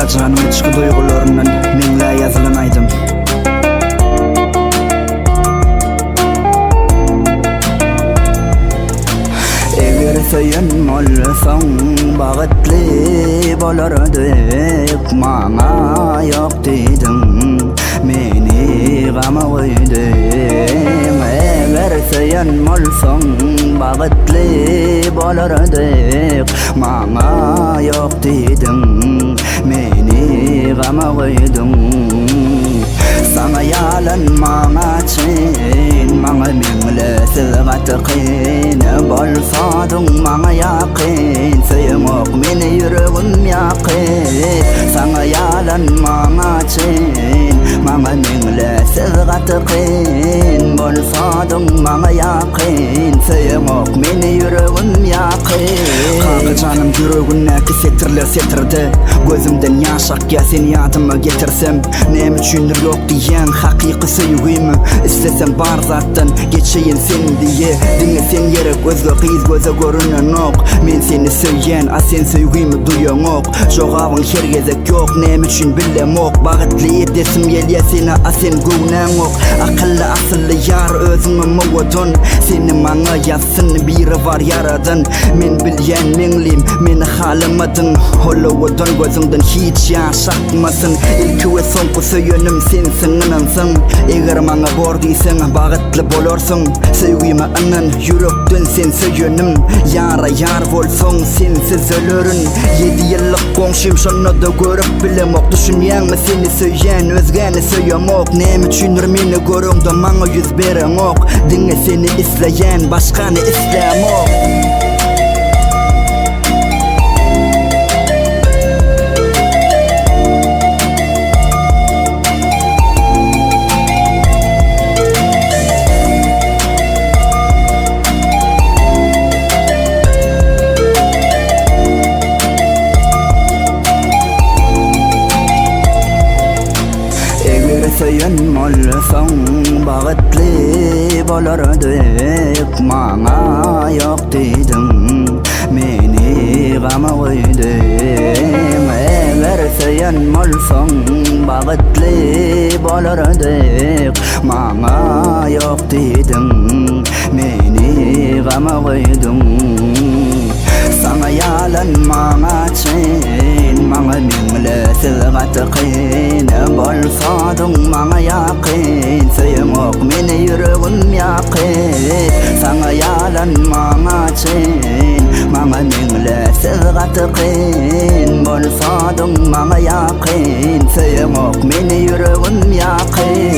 Kakacanım içki duygularından mingle yazılan aydım. Eger söyün olsam bağıtlı bolardık, mana yok dedim, meni gama koydum. Eger söyün olsam bağıtlı bolardık, mana yok dedim, meni gama koydum. Sana yalanmama için, bana mingle sığat qin, bolsadın bana yaqin, söylemek meni yüreğim yaqin. Sana yalanmama için, bana mingle sığat qin, bolsadın bana yaqin, söylemek meni yüreğim yaqin. Kakacanım yüreğindeki setirler setirdi, gözümden yaş akya seni yadıma getirsem, nem üçündür yok diyen hakiki sevgimi istesem bar zaten geçeyim sen diye. Dinle sen yere gözle kıyız göze görünen ok, men seni söyleyen sen sevgimi duyan ok. Jogavın hergezek yok, nem üçün bilem ok, bağıtlı desim geliye seni sen gövnen ok. Akıllı asıllı yar özümü muwadun, seni bana yazsın biri var yaradan. Men bilyen menlim meni halimadın, Hollywood'un gözümden hiç yaşatmasın. İlki ve sonku söyönüm sensin anansın. Eğer bana bordiysen bağıtlı bolorsun, sevgimi anan yürekten sen söyönüm. Yara yar bolsun sensiz ölürün. 7 yıllık komşum şunu da görüp bilemok, düşünyen mi seni söyleyen özgeni söylemok. Nem üçündür meni görün da bana yüz veren ok, dinle seni izleyen başkanı istemok. Söyün olsam bağıtlı bolardık, mana yok dedim, meni gama koydum. Eğer söyün olsam bağıtlı bolardık, mana yok dedim, meni gama koydum. Sana yalanmama için, bana mingle sığat qin, bolsadın bana yaqin, söylemek meni yüreğim yaqin. Sana yalanmama için, bana mingle sığat qin, bolsadın bana yaqin, söylemek meni yüreğim yaqin.